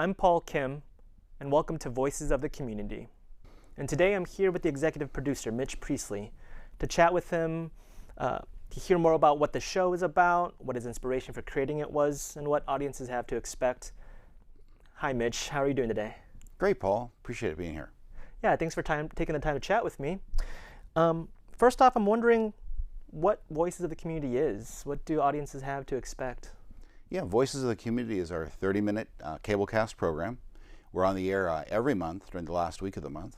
I'm Paul Kim, and welcome to Voices of the Community. And today I'm here with the executive producer, Mitch Priestley, to chat with him, to hear more about what the show is about, what his inspiration for creating it was, and what audiences have to expect. Hi, Mitch. How are you doing today? Great, Paul. Appreciate it being here. Yeah, thanks for taking the time to chat with me. First off, I'm wondering what Voices of the Community is. What do audiences have to expect? Yeah, Voices of the Community is our 30-minute cablecast program. We're on the air every month during the last week of the month.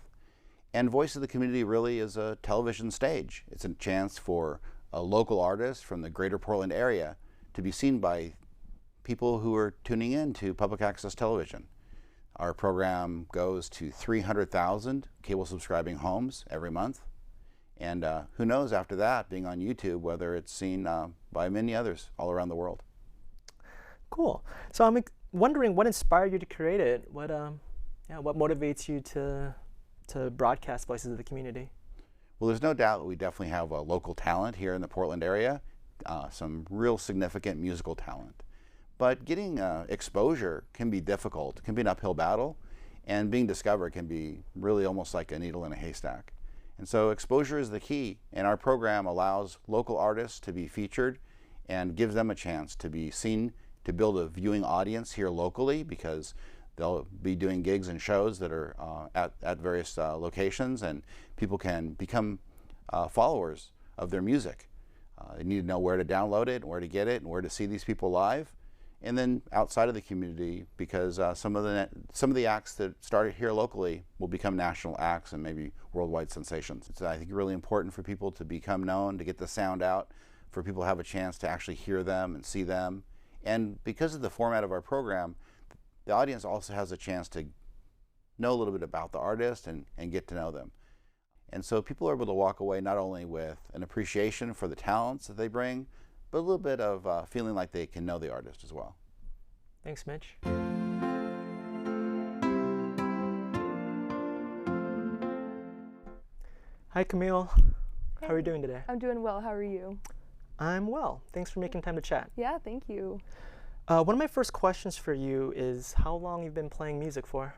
And Voice of the Community really is a television stage. It's a chance for a local artist from the greater Portland area to be seen by people who are tuning in to public access television. Our program goes to 300,000 cable subscribing homes every month. And who knows after that, being on YouTube, whether it's seen by many others all around the world. Cool. So I'm wondering what inspired you to create it? What motivates you to broadcast Voices of the Community? Well, there's no doubt that we definitely have a local talent here in the Portland area, some real significant musical talent. But getting exposure can be difficult, it can be an uphill battle, and being discovered can be really almost like a needle in a haystack. And so exposure is the key, and our program allows local artists to be featured and gives them a chance to be seen, to build a viewing audience here locally, because they'll be doing gigs and shows that are at various locations, and people can become followers of their music. They need to know where to download it, and where to get it, and where to see these people live. And then outside of the community, because some of the acts that started here locally will become national acts and maybe worldwide sensations. It's, I think, really important for people to become known, to get the sound out, for people to have a chance to actually hear them and see them. And because of the format of our program, the audience also has a chance to know a little bit about the artist and get to know them. And so people are able to walk away not only with an appreciation for the talents that they bring, but a little bit of feeling like they can know the artist as well. Thanks, Mitch. Hi, Camille. Hey. How are you doing today? I'm doing well. How are you? I'm well. Thanks for making time to chat. Yeah, thank you. One of my first questions for you is how long you've been playing music for?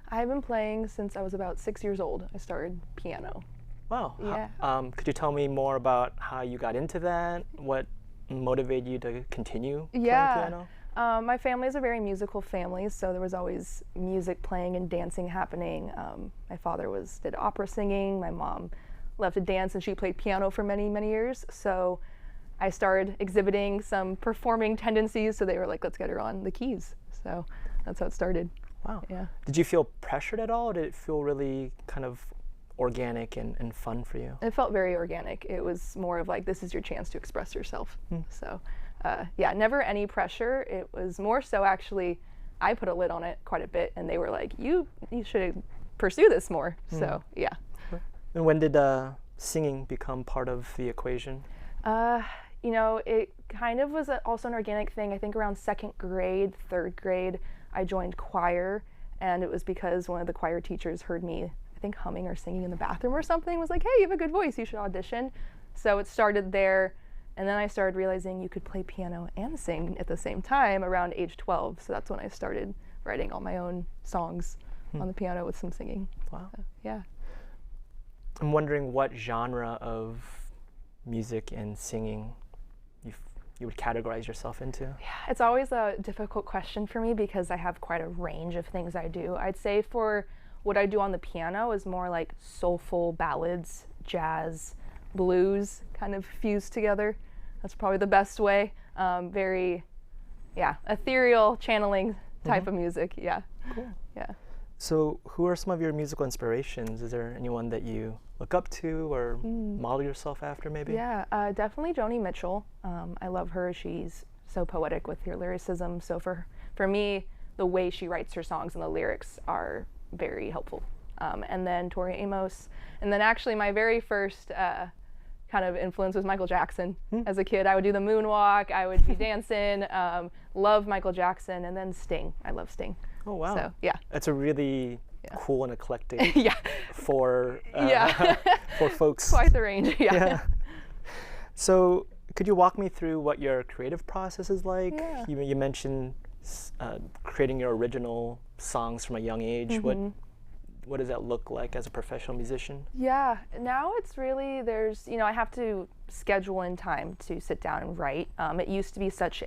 I've been playing since I was about 6 years old. I started piano. Wow. Yeah. Could you tell me more about how you got into that? What motivated you to continue playing piano? My family is a very musical family, so there was always music playing and dancing happening. My father did opera singing. My mom loved to dance, and she played piano for many, many years. So I started exhibiting some performing tendencies, so they were like, let's get her on the keys. So that's how it started. Wow. Yeah. Did you feel pressured at all, or did it feel really kind of organic and fun for you? It felt very organic. It was more of like, this is your chance to express yourself. So yeah, never any pressure. It was more so actually, I put a lid on it quite a bit, and they were like, you should pursue this more. So yeah. And when did singing become part of the equation? You know, it kind of was also an organic thing. I think around second grade, third grade, I joined choir, and it was because one of the choir teachers heard me, I think, humming or singing in the bathroom or something, was like, hey, you have a good voice, you should audition. So it started there, and then I started realizing you could play piano and sing at the same time around age 12. So that's when I started writing all my own songs on the piano with some singing. Wow. So, yeah. I'm wondering what genre of music and singing you would categorize yourself into? Yeah, it's always a difficult question for me because I have quite a range of things I do. I'd say for what I do on the piano is more like soulful ballads, jazz, blues kind of fused together. That's probably the best way. Very, yeah, ethereal channeling type of music. Yeah. Cool. Yeah. So who are some of your musical inspirations? Is there anyone that you look up to or model yourself after maybe? Yeah, definitely Joni Mitchell. I love her. She's so poetic with her lyricism. So for me, the way she writes her songs and the lyrics are very helpful. And then Tori Amos. And then actually my very first kind of influence was Michael Jackson. As a kid, I would do the moonwalk, I would be dancing, love Michael Jackson, and then Sting. I love Sting. Oh, wow. So, yeah. That's a really cool and eclectic yeah. for folks. Quite the range, yeah. So could you walk me through what your creative process is like? Yeah. You mentioned creating your original songs from a young age. What does that look like as a professional musician? Yeah, now it's really, there's, I have to schedule in time to sit down and write. It used to be such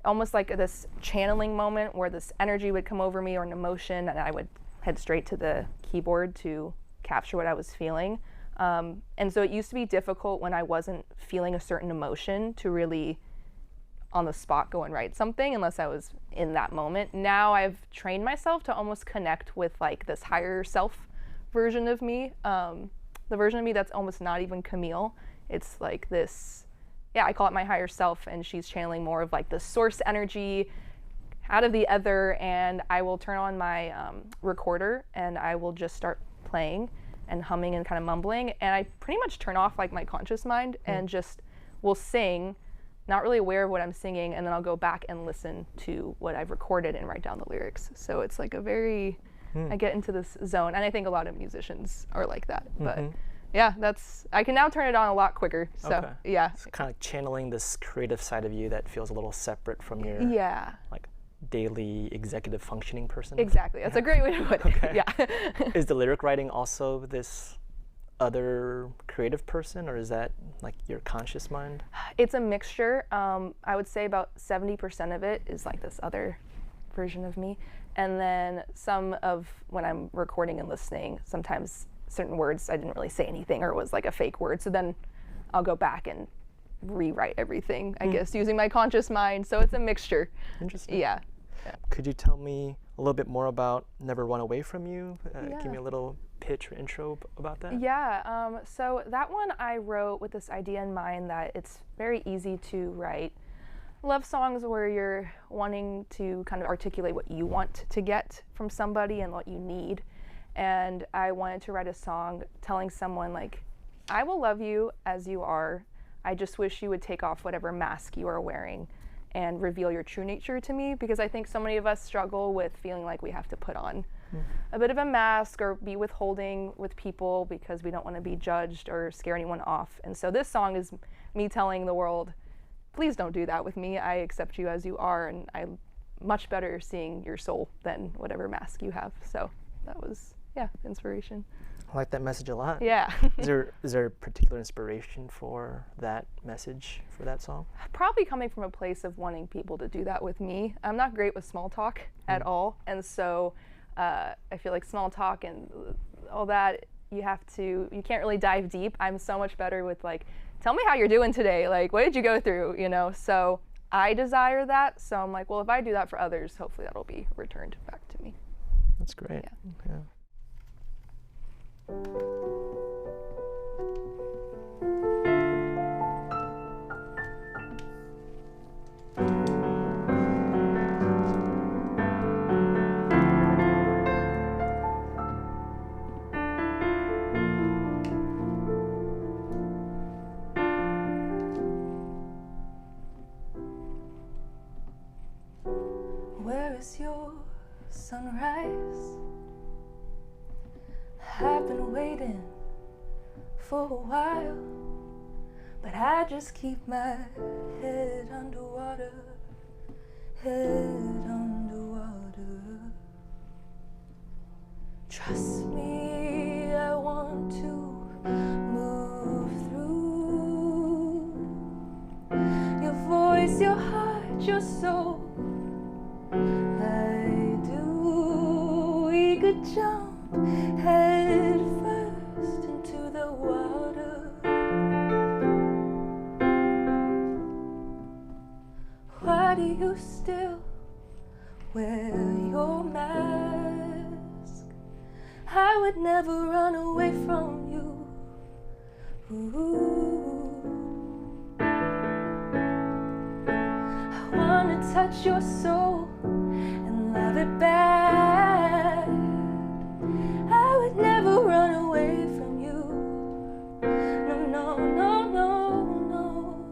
almost like this channeling moment where this energy would come over me or an emotion, and I would head straight to the keyboard to capture what I was feeling. And so it used to be difficult when I wasn't feeling a certain emotion to really on the spot go and write something unless I was in that moment. Now I've trained myself to almost connect with like this higher self version of me, the version of me that's almost not even Camille. It's like this, I call it my higher self, and she's channeling more of like the source energy out of the ether, and I will turn on my recorder and I will just start playing and humming and kind of mumbling, and I pretty much turn off like my conscious mind and just will sing, not really aware of what I'm singing, and then I'll go back and listen to what I've recorded and write down the lyrics. So it's like a very, I get into this zone, and I think a lot of musicians are like that. But yeah, I can now turn it on a lot quicker. So yeah. It's kind of channeling this creative side of you that feels a little separate from your like daily executive functioning person. Exactly. That's a great way to put it. Yeah. Is the lyric writing also this other creative person, or is that like your conscious mind? It's a mixture. I would say about 70% of it is like this other version of me, and then some of when I'm recording and listening, sometimes certain words I didn't really say anything or it was like a fake word, so then I'll go back and rewrite everything, I guess, using my conscious mind. So it's a mixture. Interesting. Yeah. Could you tell me a little bit more about Never Run Away From You? Give me a little pitch or intro about that. Yeah, so that one I wrote with this idea in mind that it's very easy to write love songs where you're wanting to kind of articulate what you want to get from somebody and what you need. And I wanted to write a song telling someone like, I will love you as you are. I just wish you would take off whatever mask you are wearing and reveal your true nature to me, because I think so many of us struggle with feeling like we have to put on a bit of a mask or be withholding with people because we don't want to be judged or scare anyone off. And so this song is me telling the world, please don't do that with me. I accept you as you are, and I'm much better seeing your soul than whatever mask you have. So that was, inspiration. I like that message a lot. Yeah. Is there a particular inspiration for that message, for that song? Probably coming from a place of wanting people to do that with me. I'm not great with small talk at all, and so I feel like small talk and all that, you can't really dive deep. I'm so much better with like, tell me how you're doing today, like what did you go through, So I desire that, so I'm like, well, if I do that for others, hopefully that'll be returned back to me. That's great. Yeah. Where is your sunrise? I've been waiting for a while, but I just keep my head underwater, Trust me, I want to move through your voice, your heart, your soul. I do. We could jump head first into the water. Why do you still wear your mask? I would never run away from you. I wanna touch your soul and love it back. I would never run away from you. No, no, no, no,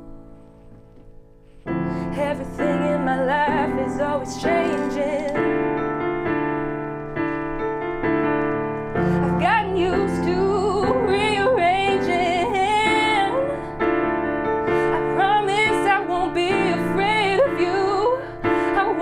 no. Everything in my life is always changing. I've gotten used to rearranging. I promise I won't be afraid of you. I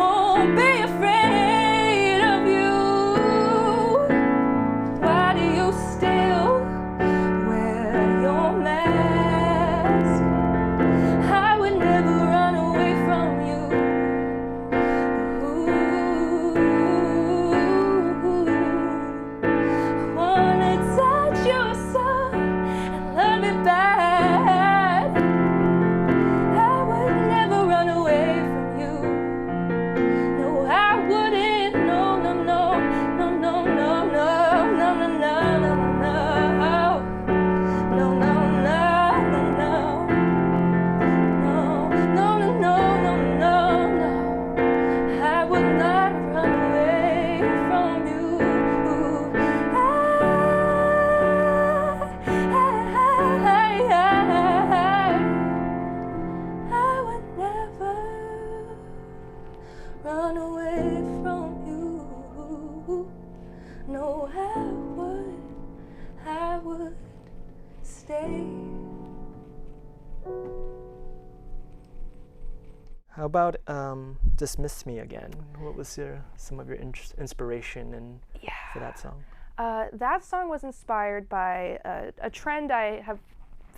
How about Dismiss Me Again? What was some of your inspiration for that song? That song was inspired by a trend I have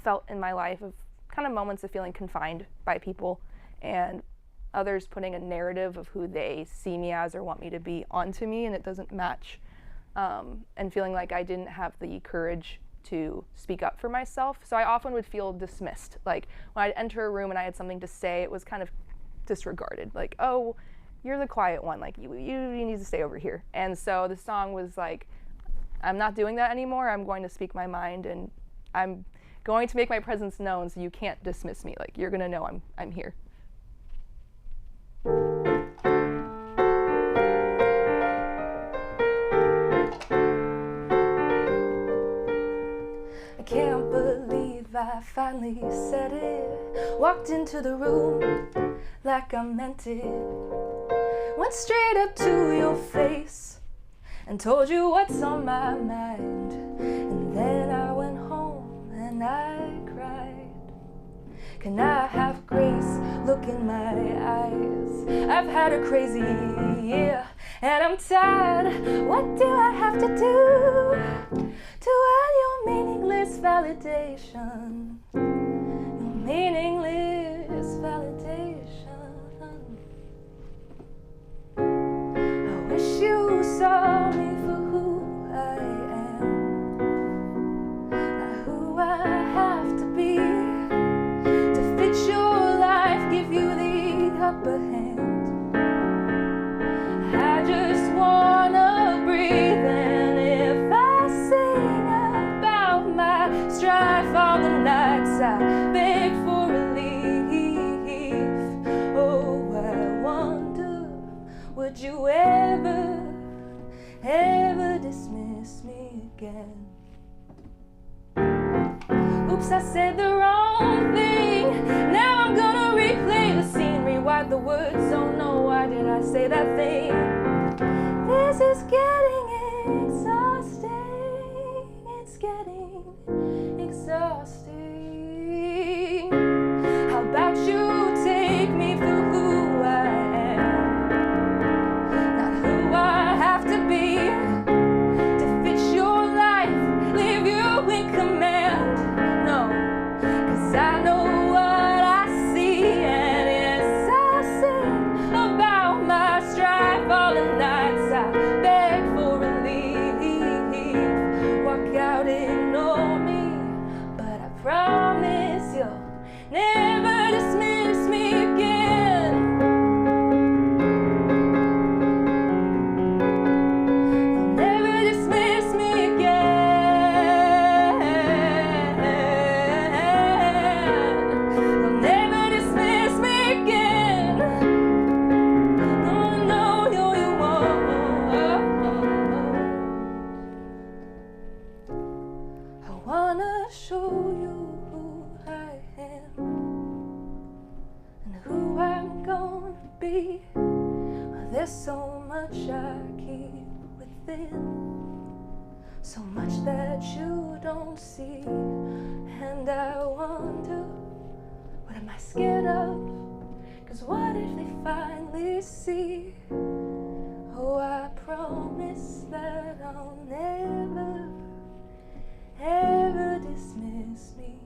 felt in my life of kind of moments of feeling confined by people and others putting a narrative of who they see me as or want me to be onto me, and it doesn't match. And feeling like I didn't have the courage to speak up for myself. So I often would feel dismissed. Like when I'd enter a room and I had something to say, it was kind of disregarded. Like, oh, you're the quiet one. Like you need to stay over here. And so the song was like, I'm not doing that anymore. I'm going to speak my mind, and I'm going to make my presence known, so you can't dismiss me. Like, you're gonna know I'm here. I can't believe I finally said it. Walked into the room like I meant it. Went straight up to your face and told you what's on my mind. And then I went home and I cried. Can I have grace? Look in my eyes. I've had a crazy year and I'm tired. What do I have to do to earn your meaningless validation? Your meaningless validation. I wish you saw me for who I am, not who I have to be to fit your life, give you the upper hand. I just wanna breathe, and if I sing about my strife all the nights I beg for relief, oh, I wonder, would you ever dismiss me again? Oops, I said the wrong thing. Now I'm gonna replay the scene, rewrite the words. Oh no, why did I say that thing? This is getting exhausting. It's getting exhausting. How about you take me for who I am, not who I have to be to fit your life, leave you in command. No, 'cause I know what I see, and yes, I sing about my strife all the nights I beg for relief. Walk out, ignore me, but I promise you'll never dismiss me again. You'll never dismiss me again. You'll never dismiss me again. No, no, you won't. I wanna show you who I am and who I'm gonna be. There's so much I keep within, so much that you don't see, and I wonder, what am I scared of? 'Cause what if they finally see? Oh, I promise that I'll never ever dismiss me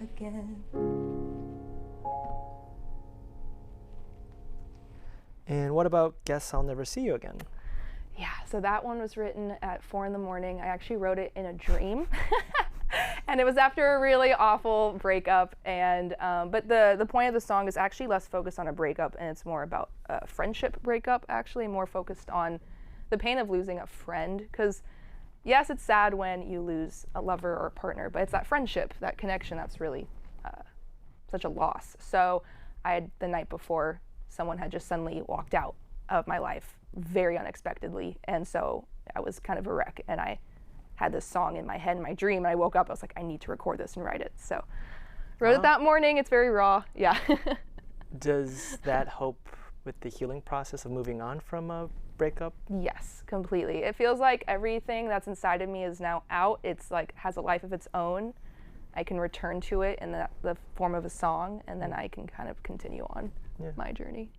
again. And what about Guess I'll Never See You Again? Yeah, so that one was written at 4 a.m. I actually wrote it in a dream. And it was after a really awful breakup, and but the point of the song is actually less focused on a breakup, and it's more about a friendship breakup, actually more focused on the pain of losing a friend. Because yes, it's sad when you lose a lover or a partner, but it's that friendship, that connection, that's really such a loss. So the night before, someone had just suddenly walked out of my life very unexpectedly, and so I was kind of a wreck, and I had this song in my head in my dream, and I woke up, I was like, I need to record this and write it. So wrote it that morning. It's very raw. Yeah. Does that help with the healing process of moving on from a breakup? Yes, completely. It feels like everything that's inside of me is now out. It's like has a life of its own. I can return to it in the form of a song, and then I can kind of continue on. my journey.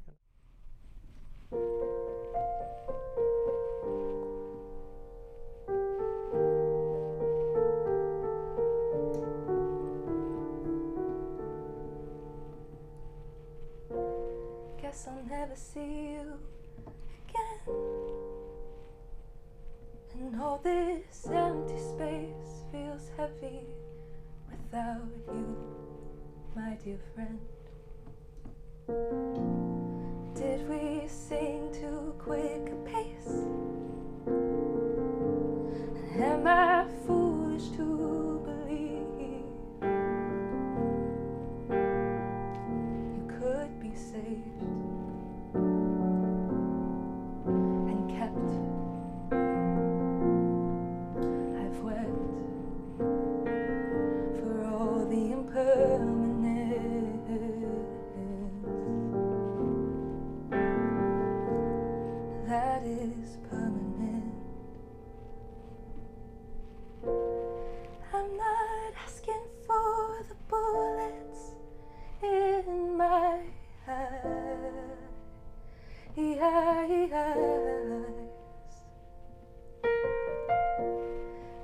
Guess I'll never see you again, and all this empty space feels heavy without you, my dear friend. Did we sing too quick a pace? And am I foolish to believe you could be saved and kept? I've wept for all the impermanence that is permanent. I'm not asking for the bullets in my eyes,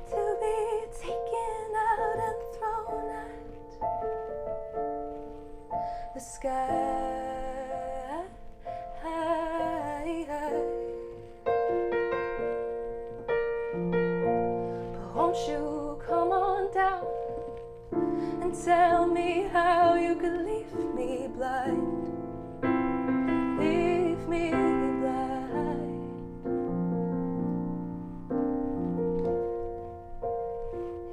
to be taken out and thrown at the sky. But won't you come on down and tell me how you could leave me blind? Leave me blind.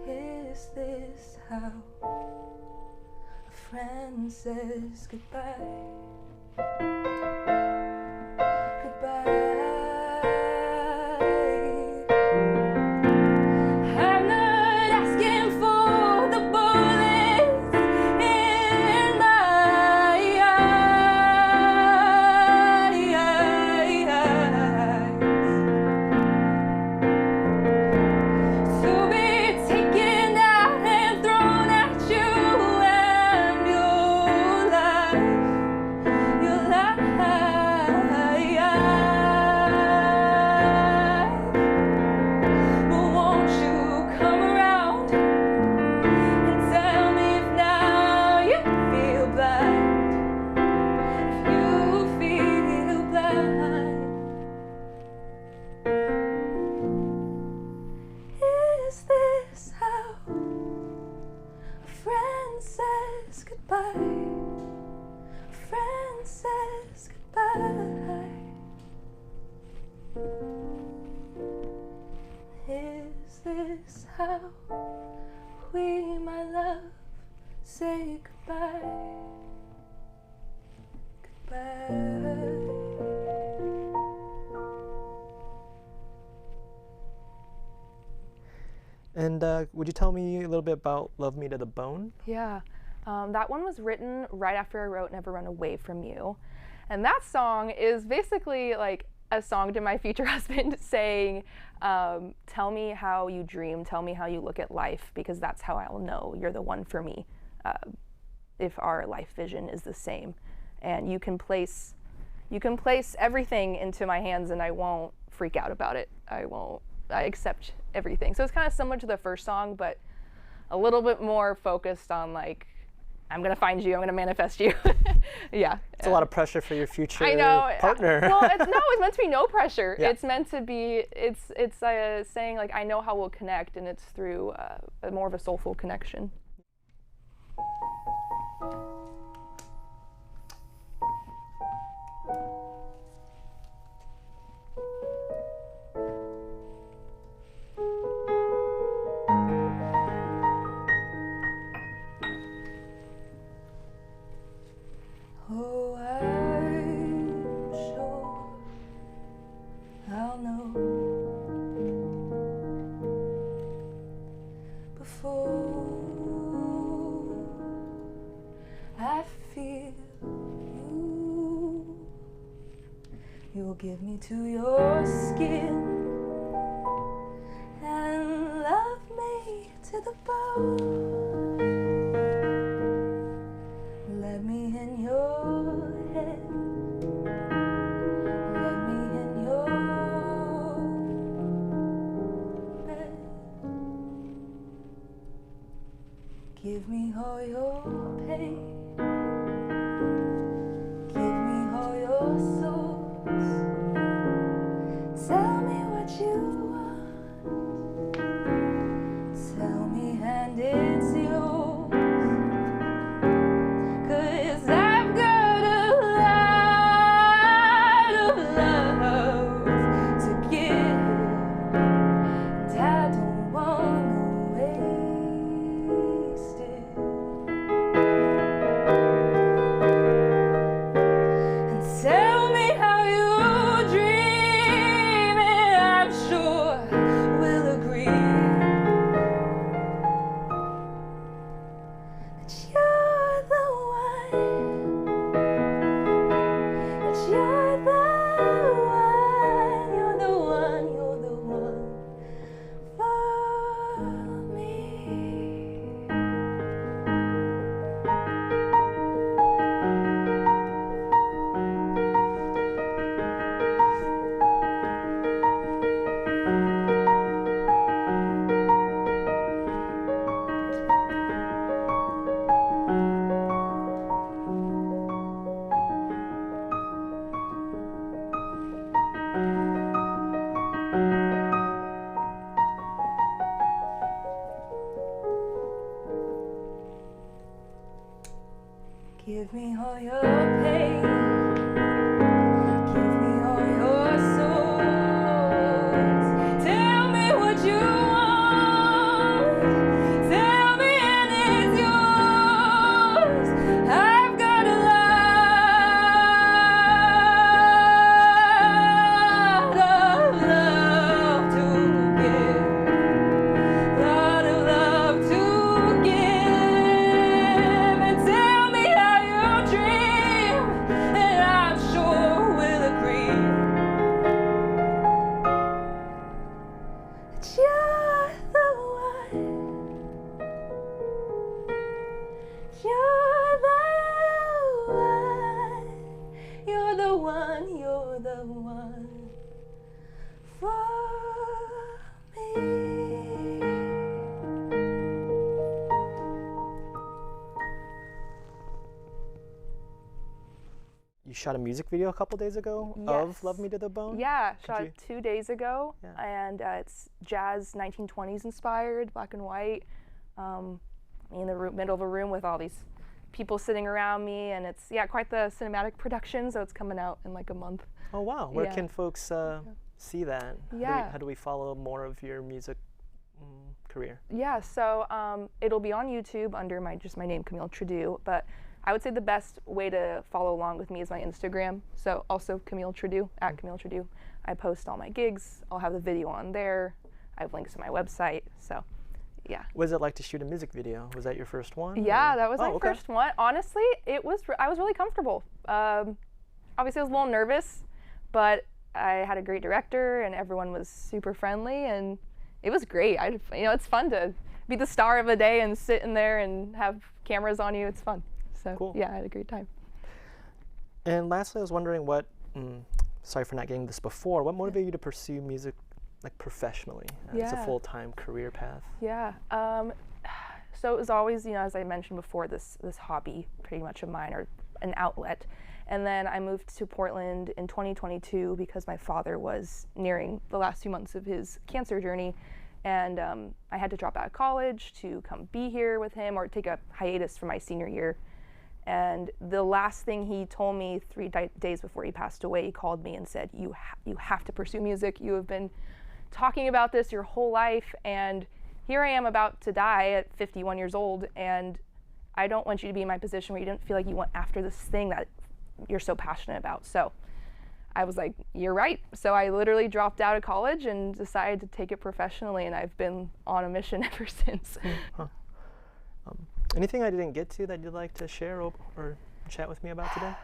Is this how a friend says goodbye? Goodbye. I'm not asking for the bullets in my eyes, to be taken out and thrown at you and your life, your life. But won't you come around and tell me if now you feel blind, if you feel blind? Is this how a friend says goodbye? A friend says goodbye. Is this how we, my love, say goodbye? Goodbye. And would you tell me a little bit about Love Me to the Bone? Yeah, that one was written right after I wrote Never Run Away From You. And that song is basically like a song to my future husband saying, tell me how you dream, tell me how you look at life, because that's how I'll know you're the one for me, if our life vision is the same. And you can place everything into my hands and I won't freak out about it. I accept everything. So it's kind of similar to the first song, but a little bit more focused on like, I'm gonna find you, I'm gonna manifest you. Yeah. It's a lot of pressure for your future partner. Well, it's meant to be no pressure. Yeah. It's meant to be, it's saying like, I know how we'll connect, and it's through more of a soulful connection. Oh, I'm sure I'll know before I feel you. You'll give me to your skin and love me to the bone. Let me in your head Give me all your pain. Give me all your souls. Tell me what you want. Tell me and it's yours. 'Cause I've got a lot of love to give, and I don't wanna waste it. And tell me how you dream, and I'm sure we'll agree that you're the one, that you're the one, you're the one, you're the one for me. Give me all your pain. Give me all your souls. Tell me what you want. Tell me and it's yours. I've got a lot of love to give. Lot of love to give. And tell me how you dream, and I'm sure we'll agree that you're the one, you're the one, you're the one, you're the one for me. You shot a music video a couple days ago of Yes. Love Me to the Bone? Yeah, Could shot you- it 2 days ago, Yeah. and it's jazz 1920s inspired, black and white. Me in the middle of a room with all these people sitting around me, and it's quite the cinematic production. So it's coming out in like a month. Oh wow, where Yeah. can folks see that? Yeah. How do we follow more of your music career? Yeah, so it'll be on YouTube under my name, Camille Tredoux. But I would say the best way to follow along with me is my Instagram. So also Camille Tredoux, at Camille Tredoux. I post all my gigs. I'll have the video on there. I have links to my website. So yeah. What is it like to shoot a music video? Was that your first one? Yeah, or- that was Oh, my okay. first one. Honestly, I was really comfortable. Obviously, I was a little nervous, but I had a great director, and everyone was super friendly, and it was great. It's fun to be the star of a day and sit in there and have cameras on you. It's fun. So Cool. yeah, I had a great time. And lastly, I was wondering what, sorry for not getting this before, what motivated you to pursue music like professionally as a Yeah. full-time career path? Yeah. So it was always, as I mentioned before, this hobby pretty much of mine, or an outlet. And then I moved to Portland in 2022 because my father was nearing the last 2 months of his cancer journey. And I had to drop out of college to come be here with him, or take a hiatus from my senior year. And the last thing he told me 3 days before he passed away, he called me and said, you have to pursue music. You have been talking about this your whole life, and here I am about to die at 51 years old, and I don't want you to be in my position where you don't feel like you went after this thing that you're so passionate about. So I was like, you're right. So I literally dropped out of college and decided to take it professionally, and I've been on a mission ever since. Anything I didn't get to that you'd like to share or chat with me about today?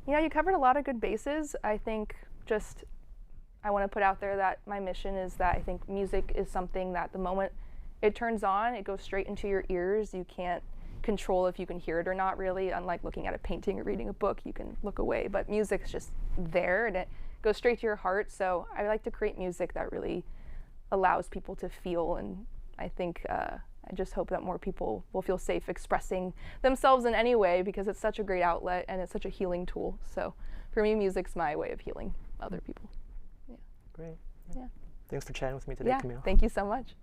You covered a lot of good bases. I think I want to put out there that my mission is that I think music is something that the moment it turns on, it goes straight into your ears. You can't control if you can hear it or not, really. Unlike looking at a painting or reading a book, you can look away. But music's just there, and it goes straight to your heart. So I like to create music that really allows people to feel, and I think I just hope that more people will feel safe expressing themselves in any way, because it's such a great outlet and it's such a healing tool. So for me, music's my way of healing other people. Yeah. Great. Yeah. Thanks for chatting with me today, Yeah, Camille. thank you so much.